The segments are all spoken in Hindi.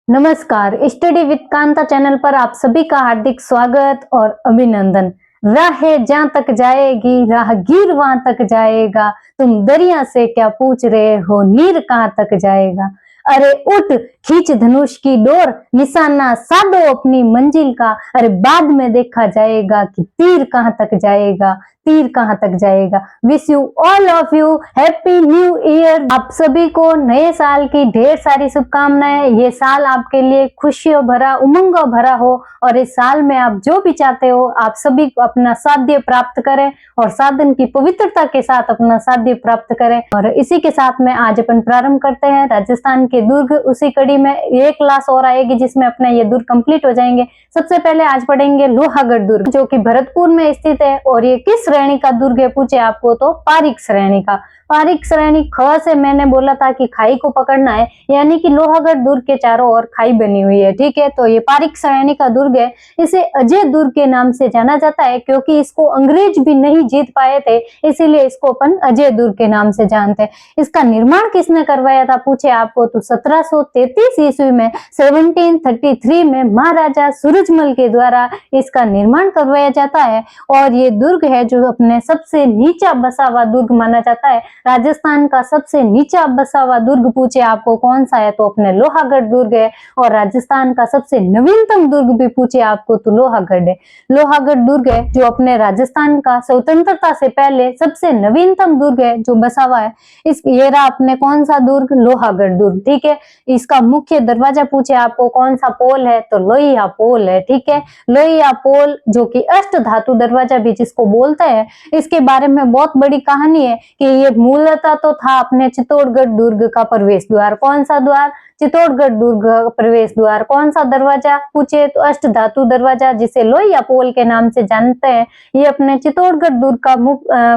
नमस्कार, स्टडी विद कांता चैनल पर आप सभी का हार्दिक स्वागत और अभिनंदन। राह है जहां तक जाएगी, राहगीर वहां तक जाएगा। तुम दरिया से क्या पूछ रहे हो, नीर कहां तक जाएगा। अरे उठ, खींच धनुष की डोर, निशाना साधो अपनी मंजिल का। अरे बाद में देखा जाएगा कि तीर कहां तक जाएगा, तीर कहां तक जाएगा। Wish you all of you happy new year. आप सभी को नए साल की ढेर सारी शुभकामनाएं। ये साल आपके लिए खुशियों भरा, उमंगों भरा हो और इस साल में आप जो भी चाहते हो आप सभी को अपना साध्य प्राप्त करें और साधन की पवित्रता के साथ अपना साध्य प्राप्त करें। और इसी के साथ में आज अपन प्रारंभ करते हैं राजस्थान के दुर्ग। उसी कड़ी में एक क्लास और आएगी जिसमें अपने ये दुर्ग कंप्लीट हो जाएंगे। सबसे पहले आज पढ़ेंगे लोहागढ़ दुर्ग, जो कि भरतपुर में स्थित है। और ये किस श्रेणी का दुर्ग है पूछे आपको तो पारीक श्रेणी का। पारीक श्रेणी ख से मैंने बोला था कि खाई को पकड़ना है, यानी कि लोहागढ़ दुर्ग के चारों ओर खाई बनी हुई है। ठीक है, तो ये पारीक श्रेणी का दुर्ग है। इसे अजय दुर्ग के नाम से जाना जाता है क्योंकि इसको अंग्रेज भी नहीं जीत पाए थे, इसीलिए इसको अपन अजय दुर्ग के नाम से जानते हैं। इसका निर्माण किसने करवाया था पूछे आपको तो 1733 ईस्वी में 1733 में महाराजा सूरजमल के द्वारा इसका निर्माण करवाया जाता है। और ये दुर्ग है जो अपने सबसे नीचा बसा हुआ दुर्ग माना जाता है। राजस्थान का सबसे नीचा बसा हुआ दुर्ग पूछे आपको कौन सा है तो अपने लोहागढ़ दुर्ग है। और राजस्थान का सबसे नवीनतम दुर्ग भी पूछे आपको तो लोहागढ़ है। लोहागढ़ दुर्ग है जो अपने राजस्थान का स्वतंत्रता से पहले सबसे नवीनतम दुर्ग है जो बसा हुआ है। इस ये रहा अपने कौन सा दुर्ग, लोहागढ़ दुर्ग। ठीक है, इसका मुख्य दरवाजा पूछे आपको कौन सा पोल है तो लोहिया पोल है। ठीक है, लोहिया पोल जो कि अष्ट धातु दरवाजा भी जिसको बोलते हैं। इसके बारे में बहुत बड़ी कहानी है कि ये मूलतः तो था अपने चित्तौड़गढ़ दुर्ग का प्रवेश द्वार। कौन सा द्वार, चित्तौड़गढ़ दुर्ग का प्रवेश द्वार। कौन सा दरवाजा पूछे तो अष्ट धातु दरवाजा जिसे लोहिया पोल के नाम से जानते हैं। ये अपने चित्तौड़गढ़ दुर्ग का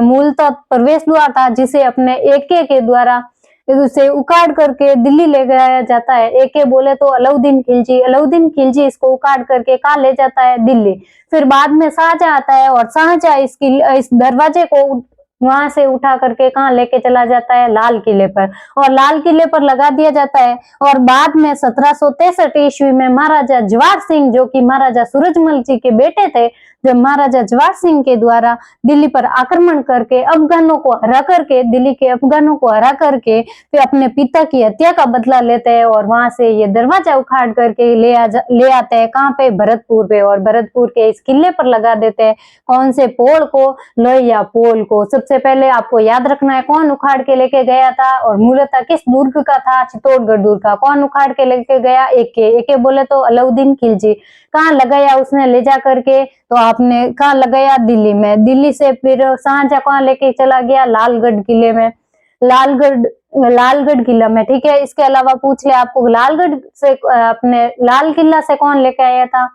मूलतः प्रवेश द्वार था जिसे अपने एके के द्वारा उसे उखाड़ करके दिल्ली ले जाया जाता है। एके बोले तो अलाउद्दीन खिलजी, अलाउद्दीन खिलजी इसको उखाड़ करके कहाँ ले जाता है, दिल्ली। फिर बाद में शाहजहां आता है और शाहजहां इस दरवाजे को वहां से उठा करके कहाँ लेके चला जाता है, लाल किले पर। और लाल किले पर लगा दिया जाता है। और बाद में 1763 ईस्वी में महाराजा जवाहर सिंह जो कि महाराजा सूरजमल जी के बेटे थे, जब महाराजा जवाहर सिंह के द्वारा दिल्ली पर आक्रमण करके अफगानों को हरा करके, दिल्ली के अफगानों को हरा करके फिर अपने पिता की हत्या का बदला लेते हैं और वहां से ये दरवाजा उखाड़ करके ले आते हैं कहाँ पे, भरतपुर पे। और भरतपुर के इस किले पर लगा देते हैं कौन से पोल को, लोहिया पोल को। सबसे पहले आपको याद रखना है कौन उखाड़ के लेके गया था और मूलतः किस दुर्ग का था, चित्तौड़गढ़ दुर्ग का। कौन उखाड़ के लेके गया, एके बोले तो अलाउद्दीन खिलजी। कहाँ लगाया उसने ले जा करके तो आपने कहाँ लगाया, दिल्ली में। दिल्ली से फिर शाहजहां कहाँ लेके चला गया, लालगढ़ किले में, लालगढ़ किला में। ठीक है, इसके अलावा पूछ ले आपको लालगढ़ से अपने लाल किला से कौन लेके आया था,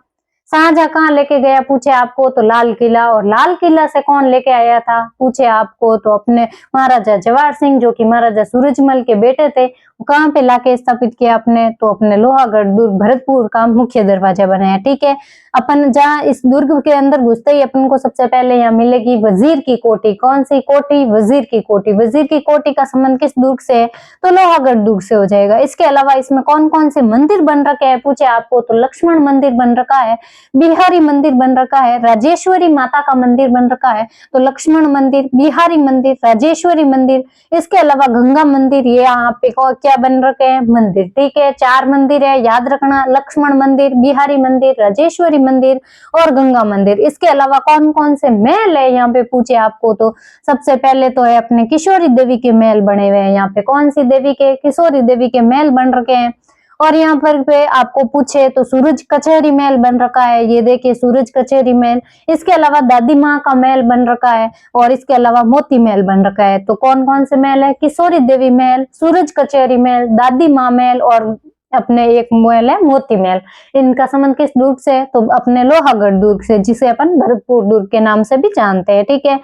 शाहजहां कहाँ लेके गया पूछे आपको तो लाल किला। और लाल किला से कौन लेके आया था पूछे आपको तो अपने महाराजा जवाहर सिंह जो कि महाराजा सूरजमल के बेटे थे। कहाँ पे लाके स्थापित किया अपने तो अपने लोहागढ़ दुर्ग, भरतपुर का मुख्य दरवाजा बनाया। ठीक है, अपन जहाँ इस दुर्ग के अंदर घुसते ही अपन को सबसे पहले यहाँ मिलेगी वजीर की कोठी। कौन सी कोठी, वजीर की कोठी। वजीर की कोठी का संबंध किस दुर्ग से है तो लोहागढ़ दुर्ग से हो जाएगा। इसके अलावा इसमें कौन कौन से मंदिर बन रखे हैं पूछे आपको तो लक्ष्मण मंदिर बन रखा है, बिहारी मंदिर बन रखा है, राजेश्वरी माता का मंदिर बन रखा है। तो लक्ष्मण मंदिर, बिहारी मंदिर, राजेश्वरी मंदिर, इसके अलावा गंगा मंदिर, ये यहाँ पे क्या बन रखे हैं, मंदिर। ठीक है, 4 मंदिर है, याद रखना, लक्ष्मण मंदिर, बिहारी मंदिर, राजेश्वरी मंदिर और गंगा मंदिर। इसके अलावा कौन कौन से महल है यहाँ पे पूछे आपको तो सबसे पहले तो है अपने किशोरी देवी के महल बने हुए हैं। यहाँ पे कौन सी देवी के, किशोरी देवी के महल बन रखे हैं। और यहाँ पर पे आपको पूछे तो सूरज कचहरी महल बन रखा है, ये देखिए सूरज कचहरी महल। इसके अलावा दादी माँ का महल बन रखा है और इसके अलावा मोती महल बन रखा है। तो कौन कौन से महल है, किशोरी देवी महल, सूरज कचहरी महल, दादी माँ महल और अपने एक महल है मोती महल। इनका संबंध किस दुर्ग से है तो अपने लोहागढ़ दुर्ग से, जिसे अपन भरतपुर दुर्ग के नाम से भी जानते हैं। ठीक है,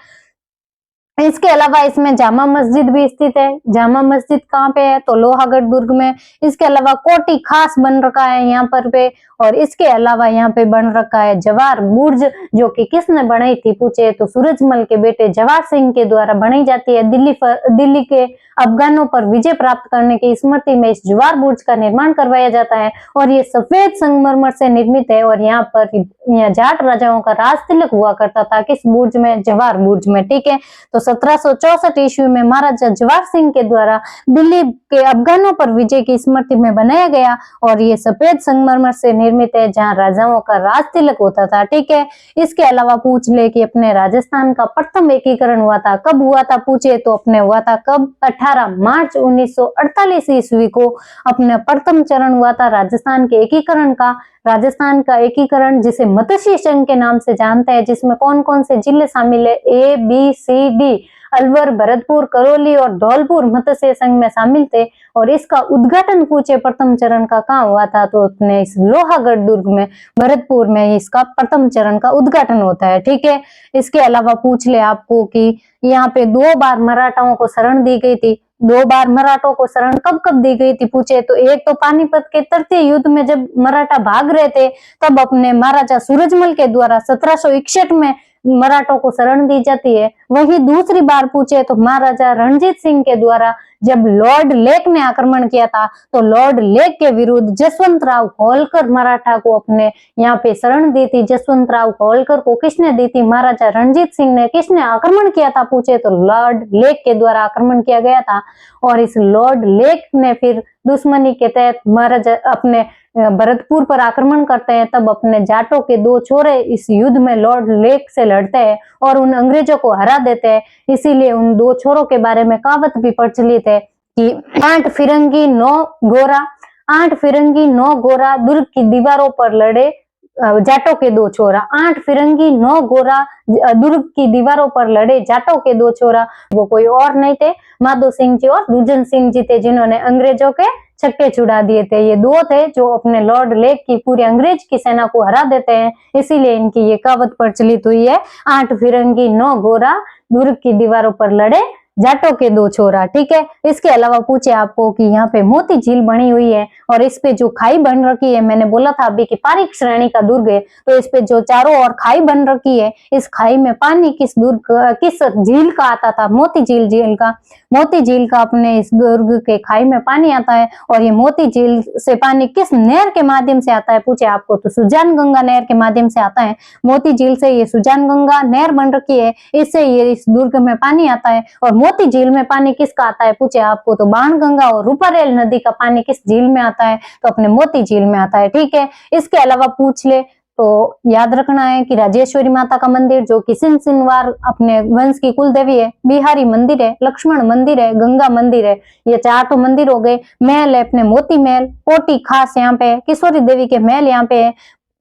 इसके अलावा इसमें जामा मस्जिद भी स्थित है। जामा मस्जिद कहाँ पे है तो लोहागढ़ दुर्ग में। इसके अलावा कोटी खास बन रखा है यहाँ पर पे। और इसके अलावा यहाँ पे बन रखा है जवाहर बुर्ज, जो कि किसने बनाई थी पूछे तो सूरजमल के बेटे जवाहर सिंह के द्वारा बनाई जाती है। दिल्ली के अफगानों पर विजय प्राप्त करने की स्मृति में इस जवार बुर्ज का निर्माण करवाया जाता है और ये सफेद संगमरमर से निर्मित है और यहाँ पर जाट राजाओं का राज तिलक हुआ करता था किस बुर्ज में, जवार बुर्ज में। ठीक है, तो 1764 ईस्वी में महाराजा जवार सिंह के द्वारा दिल्ली के अफगानों पर विजय की स्मृति में बनाया गया और ये सफेद संगमरमर से निर्मित है जहाँ राजाओं का राज तिलक होता था। ठीक है, इसके अलावा पूछ ले कि अपने राजस्थान का प्रथम एकीकरण हुआ था, कब हुआ था पूछे तो अपने हुआ था कब, 18 मार्च 1948 ईस्वी को अपने प्रथम चरण हुआ था राजस्थान के एकीकरण का। राजस्थान का एकीकरण जिसे मत्स्य संघ के नाम से जानते हैं, जिसमें कौन कौन से जिले शामिल है, A B C D, Alwar, Bharatpur, Karauli और धौलपुर मत्स्य संघ में शामिल थे। और इसका उद्घाटन पूछे प्रथम चरण का कहाँ हुआ था तो अपने इस लोहागढ़ दुर्ग में, भरतपुर में इसका प्रथम चरण का उद्घाटन होता है। ठीक है, इसके अलावा पूछ ले आपको कि यहाँ पे 2 बार मराठाओं को शरण दी गई थी। 2 बार मराठों को शरण कब कब दी गई थी पूछे तो एक तो पानीपत के तृतीय युद्ध में जब मराठा भाग रहे थे तब अपने महाराजा सूरजमल के द्वारा 1761 में मराठों को शरण दी जाती है। वही दूसरी बार पूछे तो महाराजा रणजीत सिंह के द्वारा जब लॉर्ड लेक ने आक्रमण किया था तो लॉर्ड लेक के विरुद्ध जसवंत राव होलकर मराठा को अपने यहाँ पे शरण दी थी। जसवंत राव होलकर को किसने दी थी, महाराजा रणजीत सिंह ने। किसने आक्रमण किया था पूछे तो लॉर्ड लेक के द्वारा आक्रमण किया गया था और इस लॉर्ड लेक ने फिर दुश्मनी के तहत महाराजा अपने भरतपुर पर आक्रमण करते हैं। तब अपने जाटों के 2 छोरे इस युद्ध में लॉर्ड लेक से लड़ते हैं और उन अंग्रेजों को हरा देते हैं। इसीलिए उन 2 छोरों के बारे में कहावत भी प्रचलित है कि 8 फिरंगी 9 गोरा, 8 फिरंगी 9 गोरा दुर्ग की दीवारों पर लड़े जाटों के 2 छोरा। 8 फिरंगी 9 गोरा दुर्ग की दीवारों पर लड़े जाटों के 2 छोरा। वो कोई और नहीं थे, माधो सिंह जी और दुर्जन सिंह जी थे जिन्होंने अंग्रेजों के छक्के छुड़ा दिए थे। ये 2 थे जो अपने लॉर्ड लेक की पूरी अंग्रेज की सेना को हरा देते हैं, इसीलिए इनकी ये कहावत प्रचलित हुई है, 8 फिरंगी 9 गोरा दुर्ग की दीवारों पर लड़े जाटों के 2 छोरा। ठीक है, इसके अलावा पूछे आपको कि यहाँ पे मोती झील बनी हुई है और इस पे जो खाई बन रखी है, मैंने बोला था अभी कि पारीक श्रेणी का दुर्ग है, तो इस पे जो चारों ओर खाई बन रखी है, इस खाई में पानी किस झील का आता था, मोती झील का। मोती झील का अपने इस दुर्ग के खाई में पानी आता है और ये मोती झील से पानी किस नहर के माध्यम से आता है पूछे आपको तो सुजान गंगा नहर के माध्यम से आता है। मोती झील से ये सुजान गंगा नहर बन रखी है, इससे ये इस दुर्ग में पानी आता है। और मोती झील में पानी किसका आता है पूछे आपको तो बाणगंगा और रूपारेल नदी का पानी किस झील में आता है तो अपने मोती झील में आता है। ठीक है, इसके अलावा पूछ ले तो याद रखना है कि राजेश्वरी माता का मंदिर जो कि सिंहवार अपने वंश की कुल देवी है, बिहारी मंदिर है, लक्ष्मण मंदिर है, गंगा मंदिर है, ये 4 तो मंदिर हो गए। महल है अपने मोती महल, कोटी खास यहाँ पे, किशोरी देवी के महल यहाँ पे है।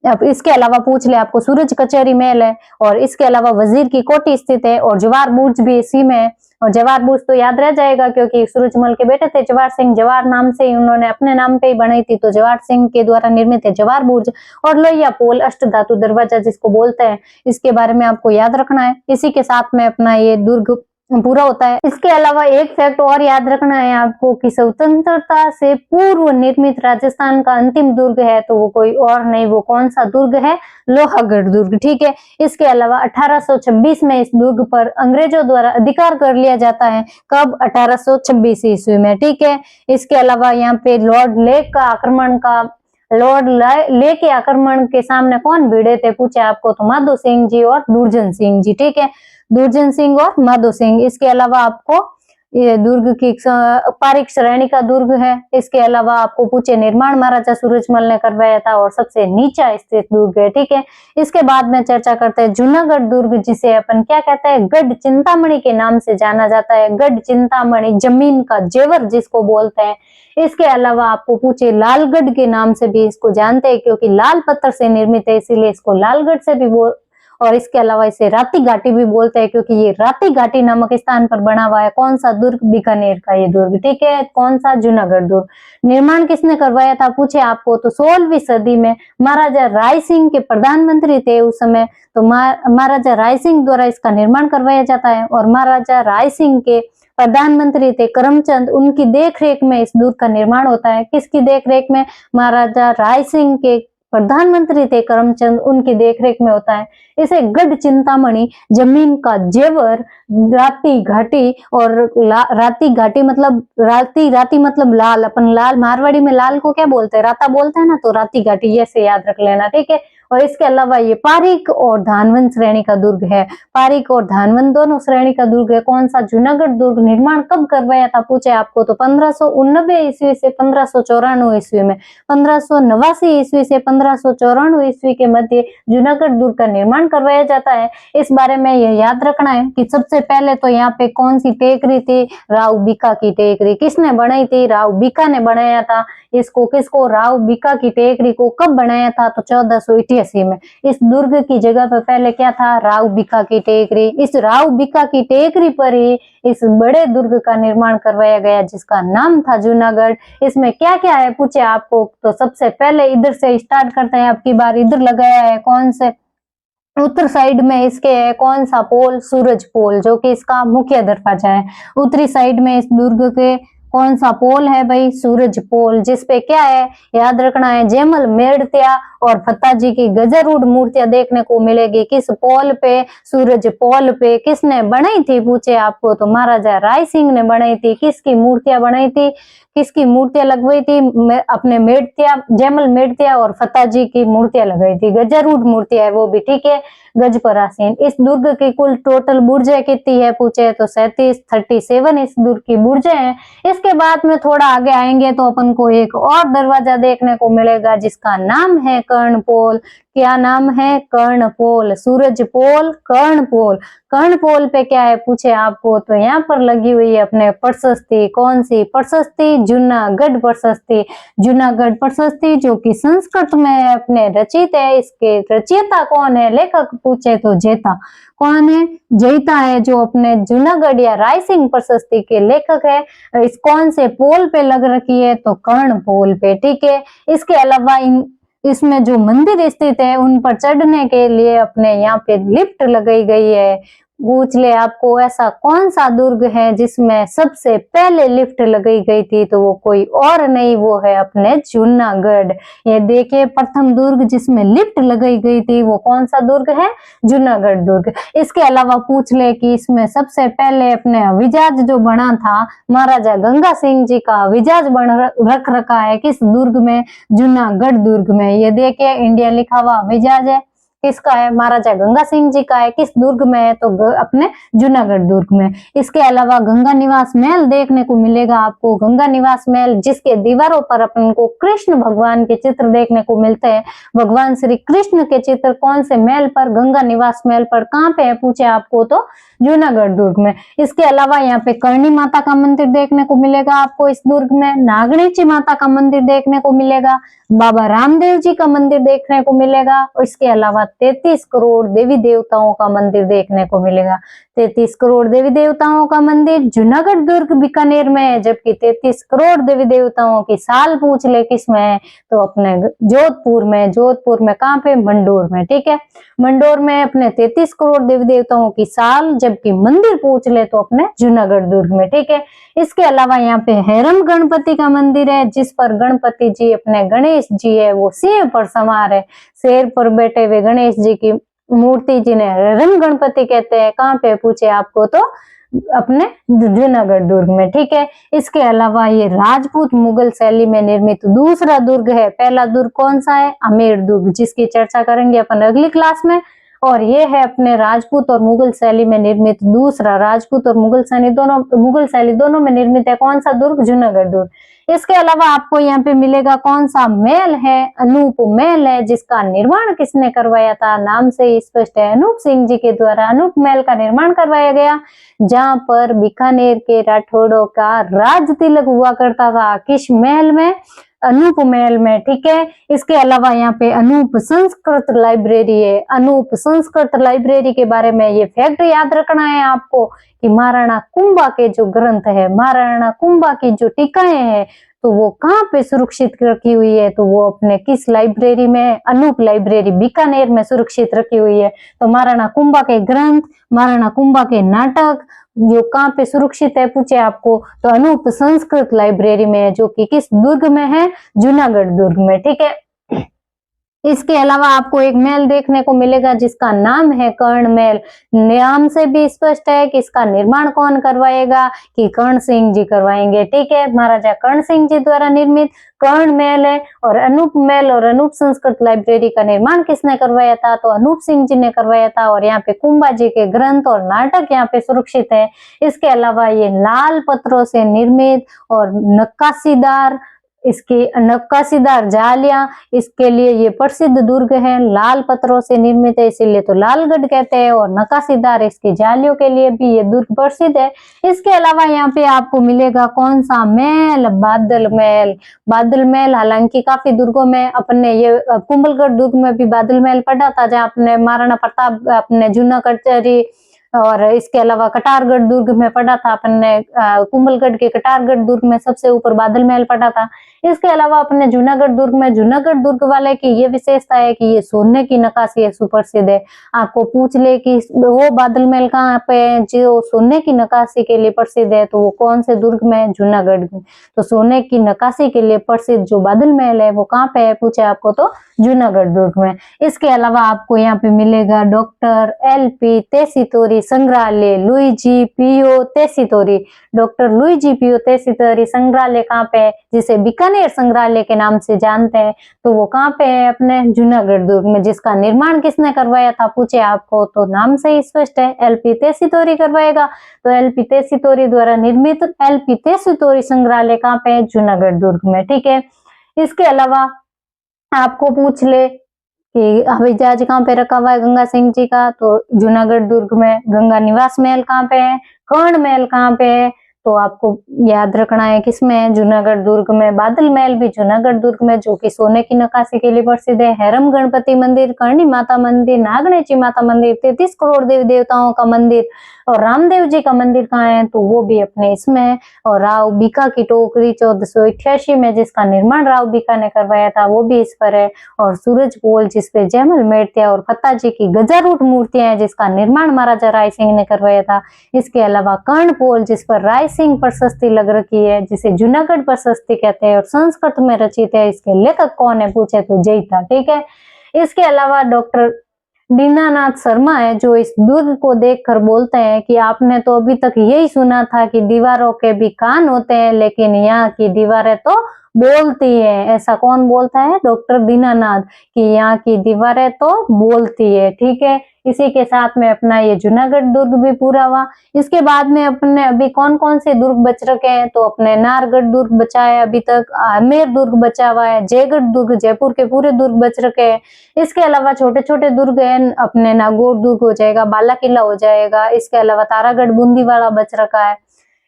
अब इसके अलावा पूछ ले आपको सूरज कचहरी महल है और इसके अलावा वजीर की कोठी स्थित है और जवार बुर्ज भी इसी में है। और जवार बुर्ज तो याद रह जाएगा क्योंकि सूरजमल के बेटे थे जवार सिंह, जवार नाम से ही उन्होंने अपने नाम पे ही बनाई थी, तो जवार सिंह के द्वारा निर्मित है जवार बुर्ज। और लोहिया पोल अष्ट धातु दरवाजा जिसको बोलते हैं, इसके बारे में आपको याद रखना है। इसी के साथ में अपना ये दुर्ग पूरा होता है। इसके अलावा एक फैक्ट और याद रखना है आपको कि स्वतंत्रता से पूर्व निर्मित राजस्थान का अंतिम दुर्ग है तो वो कोई और नहीं, वो कौन सा दुर्ग है, लोहागढ़ दुर्ग। ठीक है, इसके अलावा 1826 में इस दुर्ग पर अंग्रेजों द्वारा अधिकार कर लिया जाता है, कब, 1826 ईस्वी में। ठीक है, इसके अलावा यहाँ पे लॉर्ड लेक के आक्रमण के सामने कौन भिड़े थे पूछे आपको तो माधो सिंह जी और दुर्जन सिंह जी। ठीक है, दुर्जन सिंह और माधो सिंह। इसके अलावा आपको ये दुर्ग की पारीक श्रेणी का दुर्ग है। इसके अलावा आपको पूछे निर्माण महाराजा सूरजमल ने करवाया था और सबसे नीचा स्थित दुर्ग है। ठीक है, इसके बाद में चर्चा करते हैं जूनागढ़ दुर्ग जिसे अपन क्या कहते हैं, गढ़ चिंतामणि के नाम से जाना जाता है। गढ़ चिंतामणि जमीन का जेवर जिसको बोलते हैं। इसके अलावा आपको पूछे लालगढ़ के नाम से भी इसको जानते हैं क्योंकि लाल पत्थर से निर्मित है, इसीलिए इसको लालगढ़ से भी और इसके अलावा इसे राती घाटी भी बोलते हैं क्योंकि ये राती घाटी नामक स्थान पर बना हुआ है। कौन सा दुर्ग, बीकानेर का ये दुर्ग। ठीक है, कौन सा, जूनागढ़ दुर्ग। निर्माण किसने करवाया था पूछे आपको तो 16वीं सदी में महाराजा राय सिंह के प्रधानमंत्री थे उस समय, तो महाराजा राय सिंह द्वारा इसका निर्माण करवाया जाता है। और महाराजा राय सिंह के प्रधानमंत्री थे करमचंद, उनकी देखरेख में इस दुर्ग का निर्माण होता है। किसकी देखरेख में, महाराजा राय सिंह के प्रधानमंत्री थे करमचंद, उनकी देखरेख में होता है। इसे गढ़ चिंतामणि, जमीन का जेवर, राती घाटी, और राती घाटी मतलब राती मतलब लाल, अपन लाल मारवाड़ी में लाल को क्या बोलते हैं, राता बोलते हैं ना, तो राती घाटी ऐसे याद रख लेना, ठीक है। और इसके अलावा ये पारीक और धानवंत श्रेणी का दुर्ग है। पारीक और धानवंत दोनों श्रेणी का दुर्ग है। कौन सा? जूनागढ़ दुर्ग निर्माण कब करवाया था, पूछे आपको, तो 1589 ईस्वी से 1594 ईस्वी में। 1589 ईस्वी से 1594 ईस्वी के मध्य जूनागढ़ दुर्ग का निर्माण करवाया जाता है। इस बारे में यह याद रखना है कि सबसे पहले तो यहाँ पे कौन सी टेकरी थी, राव बीका की टेकरी। किसने बनाई थी? राव बीका ने बनाया था इसको। किसको? राव बीका की टेकरी को। कब बनाया था? तो 1488 में। इस दुर्ग की जगह पर पहले क्या था? राव बीका की टेकरी। इस राव बीका की टेकरी पर ही इस बड़े दुर्ग का निर्माण करवाया गया, जिसका नाम था जूनागढ़। इसमें क्या क्या है, पूछे आपको, तो सबसे पहले इधर से स्टार्ट करते हैं। आपकी बार इधर लगाया है, कौन से? उत्तर साइड में इसके है कौन सा पोल? सूरज पोल, जो कि इसका मुख्य दरवाजा है। उत्तरी साइड में इस दुर्ग के कौन सा पोल है भाई? सूरज पोल, जिसपे क्या है, याद रखना है, जयमल मेड़त्या और फत्ताजी की गजारूढ़ मूर्तियां देखने को मिलेगी। किस पोल पे? सूरज पोल पे। किसने बनाई थी, पूछे आपको, तो महाराजा राय सिंह ने बनाई थी। किसकी मूर्तियां बनाई थी? किसकी मूर्तियां लगवाई थी? अपने मेड़त्या, जयमल मेड़त्या और फत्ताजी की मूर्तियां लगाई थी। गजारूढ़ मूर्तियां है वो भी, ठीक है, गज पर आसीन। इस दुर्ग की कुल टोटल बुर्जें कितनी है, पूछे, तो 37 इस दुर्ग की बुर्जें हैं। इसके बाद में थोड़ा आगे आएंगे तो अपन को एक और दरवाजा देखने को मिलेगा, जिसका नाम है कर्णपोल। क्या नाम है? कर्णपोल। सूरज पोल, कर्णपोल। कर्णपोल पे क्या है, पूछे आपको, तो यहाँ पर लगी हुई है अपने प्रशस्ति। कौन सी प्रशस्ति? जूनागढ़ प्रशस्ति। जूनागढ़ प्रशस्ति, जो कि संस्कृत में अपने रचित है। इसके रचयिता कौन है, लेखक, पूछे तो जेता। कौन है? जैता है, जो अपने जूनागढ़ या रायसिंह प्रशस्ति के लेखक है। इस कौन से पोल पे लग रखी है, तो कर्णपोल पे, ठीक है। इसके अलावा इसमें जो मंदिर स्थित है उन पर चढ़ने के लिए अपने यहाँ पे लिफ्ट लगाई गई है। पूछ ले आपको, ऐसा कौन सा दुर्ग है जिसमें सबसे पहले लिफ्ट लगाई गई थी, तो वो कोई और नहीं, वो है अपने जूनागढ़। ये देखिए, प्रथम दुर्ग जिसमें लिफ्ट लगाई गई थी वो कौन सा दुर्ग है? जूनागढ़ दुर्ग। इसके अलावा पूछ ले कि इसमें सबसे पहले अपने हविजाज जो बना था, महाराजा गंगा सिंह जी का हविजाज बन रख रखा है किस दुर्ग में? जूनागढ़ दुर्ग में। ये देखिए, इंडिया लिखा हुआ हविजाज है, किसका है? महाराजा गंगा सिंह जी का है। किस दुर्ग में है? तो अपने जूनागढ़ दुर्ग में। इसके अलावा गंगा निवास महल देखने को मिलेगा आपको। गंगा निवास महल, जिसके दीवारों पर अपन को कृष्ण भगवान के चित्र देखने को मिलते हैं। भगवान श्री कृष्ण के चित्र कौन से महल पर? गंगा निवास महल पर। कहाँ पे है, पूछे आपको, तो जूनागढ़ दुर्ग में। इसके अलावा यहाँ पे करणी माता का मंदिर देखने को मिलेगा आपको इस दुर्ग में। नागणेची माता का मंदिर देखने को मिलेगा। बाबा रामदेव जी का मंदिर देखने को मिलेगा। इसके अलावा 33 करोड़ देवी देवताओं का मंदिर देखने को मिलेगा। 33 करोड़ देवी देवताओं का मंदिर जूनागढ़ दुर्ग बीकानेर में है, जबकि 33 करोड़ देवी देवताओं की साल पूछ ले किस में है, तो अपने जोधपुर में। जोधपुर में कहाँ पे? मंडोर में, ठीक है। मंडोर में अपने 33 करोड़ देवी देवताओं की साल, जबकि मंदिर पूछ ले तो अपने जूनागढ़ दुर्ग में, ठीक है। इसके अलावा यहाँ पे हैरम गणपति का मंदिर है, जिस पर गणपति जी, अपने गणेश जी है, वो सिंह पर सवार है। शेर पर बैठे हुए गणेश जी की मूर्ति जिन्हें हैरम गणपति कहते हैं। कहाँ पे, पूछे आपको, तो अपने जूनागढ़ दुर्ग में, ठीक है। इसके अलावा ये राजपूत मुगल शैली में निर्मित दूसरा दुर्ग है। पहला दुर्ग कौन सा है? आमेर दुर्ग, जिसकी चर्चा करेंगे अपन अगली क्लास में। और ये है अपने राजपूत और मुगल शैली में निर्मित दूसरा। राजपूत और मुगल शैली दोनों में निर्मित है कौन सा दुर्ग? जूनागढ़ दुर्ग। इसके अलावा आपको यहाँ पे मिलेगा कौन सा महल है? अनूप महल है, जिसका निर्माण किसने करवाया था? नाम से ही स्पष्ट है, अनूप सिंह जी के द्वारा अनूप महल का निर्माण करवाया गया, जहां पर बीकानेर के राठौड़ों का राज तिलक हुआ करता था। किस महल में? अनूप महल में, ठीक है। इसके अलावा यहाँ पे अनूप संस्कृत लाइब्रेरी है। अनूप संस्कृत लाइब्रेरी के बारे में ये फैक्ट याद रखना है आपको कि महाराणा कुंभा के जो ग्रंथ है, महाराणा कुंभा की जो टीकाएं हैं, तो वो कहाँ पे सुरक्षित रखी हुई है? तो वो अपने किस लाइब्रेरी में? अनूप लाइब्रेरी बीकानेर में सुरक्षित रखी हुई है। तो महाराणा कुंभा के ग्रंथ, महाराणा कुंभा के नाटक जो कहाँ पे सुरक्षित है, पूछे आपको, तो अनूप संस्कृत लाइब्रेरी में है, जो कि किस दुर्ग में है? जूनागढ़ दुर्ग में, ठीक है। इसके अलावा आपको एक महल देखने को मिलेगा जिसका नाम है कर्ण महल। नाम से भी स्पष्ट है कि इसका निर्माण कौन करवाएगा, कि कर्ण सिंह जी करवाएंगे। ठीक है, महाराजा कर्ण सिंह जी द्वारा निर्मित कर्ण महल है। और अनूप महल और अनूप संस्कृत लाइब्रेरी का निर्माण किसने करवाया था, तो अनूप सिंह जी ने करवाया था। और यहाँ पे कुंभा जी के ग्रंथ और नाटक यहाँ पे सुरक्षित है। इसके अलावा ये लाल पत्थरों से निर्मित और नक्काशीदार, इसकी नक्काशीदार जालियां, इसके लिए ये प्रसिद्ध दुर्ग है। लाल पत्थरों से निर्मित है इसीलिए तो लालगढ़ कहते हैं, और नक्काशीदार इसकी जालियों के लिए भी ये दुर्ग प्रसिद्ध है। इसके अलावा यहाँ पे आपको मिलेगा कौन सा महल, बादल महल। बादल महल हालांकि काफी दुर्गों में, अपने ये कुंभलगढ़ दुर्ग में भी बादल महल पड़ा था, जहाँ अपने महाराणा प्रताप अपने जूनागढ़ और इसके अलावा कटारगढ़ दुर्ग में पड़ा था अपने, कुंभलगढ़ के कटारगढ़ दुर्ग में सबसे ऊपर बादल महल पड़ा था। इसके अलावा अपने जूनागढ़ दुर्ग में, जूनागढ़ दुर्ग वाले की ये विशेषता है कि ये सोने की नक्काशी है, सुप्रसिद्ध है। आपको पूछ ले कि वो बादल महल कहाँ पे है जो सोने की नक्काशी के लिए प्रसिद्ध है, तो वो कौन से दुर्ग में है, जूनागढ़ में। तो सोने की नक्काशी के लिए प्रसिद्ध जो बादल महल है वो कहाँ पे है पूछे आपको, तो जूनागढ़ दुर्ग में। इसके अलावा आपको यहाँ पे मिलेगा डॉक्टर LP तेसीतोरी संग्रहालय, लुईजी पियो तेसीतोरी। डॉक्टर लुईजी पियो तेसीतोरी संग्रहालय कहाँ पे है, जिसे बीकानेर संग्रहालय के नाम से जानते हैं, तो वो कहाँ पे है, अपने जूनागढ़ दुर्ग में। जिसका निर्माण किसने करवाया था पूछे आपको, तो नाम से ही स्पष्ट है, LP तेसीतोरी करवाएगा। तो LP तेसीतोरी द्वारा निर्मित LP तेसीतोरी संग्रहालय कहाँ पे है, जूनागढ़ दुर्ग में। ठीक है, इसके अलावा आपको पूछ ले कि हवाई जहाज कहाँ पे रखा हुआ है गंगा सिंह जी का, तो जूनागढ़ दुर्ग में। गंगा निवास महल कहाँ पे है, कर्ण महल कहाँ पे है, तो आपको याद रखना है किसमें है, जूनागढ़ दुर्ग में। बादल महल भी जूनागढ़ दुर्ग में, जो कि सोने की नक्काशी के लिए प्रसिद्ध है। हैरम गणपति मंदिर, करणी माता मंदिर, नागणेची माता मंदिर, 33 करोड़ देवी देवताओं का मंदिर और रामदेव जी का मंदिर कहाँ है, तो वो भी अपने इसमें है। और राव बीका की टोकरी 1488 में, जिसका निर्माण राव बीका ने करवाया था, वो भी इस पर है। और सूरज पोल जिसपे जयमल मेड़तिया और फत्ता जी की गजारूट मूर्तियां हैं, जिसका निर्माण महाराजा राय सिंह ने करवाया था। इसके अलावा कर्ण पोल जिस पर राय सिंह प्रशस्ति लग रखी है, जिसे जूनागढ़ प्रशस्ति कहते हैं और संस्कृत में रचित है। इसके लेखक कौन है पूछे तो जयता। ठीक है, इसके अलावा डॉक्टर दीनानाथ शर्मा है, जो इस दुर्ग को देखकर बोलते हैं कि आपने तो अभी तक यही सुना था कि दीवारों के भी कान होते हैं, लेकिन यहाँ की दीवारें तो बोलती है। ऐसा कौन बोलता है, डॉक्टर दीनानाथ, कि यहाँ की दीवारें तो बोलती है। ठीक है, इसी के साथ में अपना ये जूनागढ़ दुर्ग भी पूरा हुआ। इसके बाद में अपने अभी कौन कौन से दुर्ग बच रखे हैं, तो अपने नाहरगढ़ दुर्ग बचा है अभी तक, आमेर दुर्ग बचा हुआ है, जयगढ़ दुर्ग, जयपुर के पूरे दुर्ग बच रखे हैं। इसके अलावा छोटे छोटे दुर्ग हैं, अपने नागौर दुर्ग हो जाएगा, बाला किला हो जाएगा। इसके अलावा तारागढ़ बूंदी वाला बच रखा है।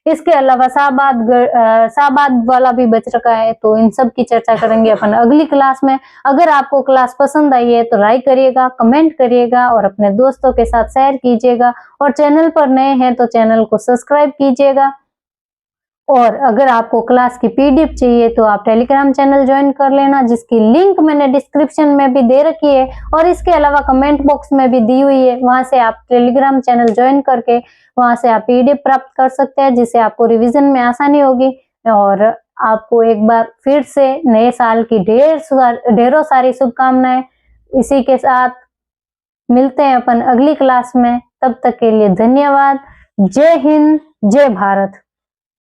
इसके अलावा शाहबाद वाला भी बच रखा है। तो इन सब की चर्चा करेंगे अपन अगली क्लास में। अगर आपको क्लास पसंद आई है तो लाइक करिएगा, कमेंट करिएगा और अपने दोस्तों के साथ शेयर कीजिएगा। और चैनल पर नए हैं तो चैनल को सब्सक्राइब कीजिएगा। और अगर आपको क्लास की PDF चाहिए तो आप टेलीग्राम चैनल ज्वाइन कर लेना, जिसकी लिंक मैंने डिस्क्रिप्शन में भी दे रखी है और इसके अलावा कमेंट बॉक्स में भी दी हुई है। वहां से आप टेलीग्राम चैनल ज्वाइन करके वहां से आप PDF प्राप्त कर सकते हैं, जिससे आपको रिवीजन में आसानी होगी। और आपको एक बार फिर से नए साल की ढेरों सारी शुभकामनाएं। इसी के साथ मिलते हैं अपन अगली क्लास में, तब तक के लिए धन्यवाद। जय हिंद, जय भारत।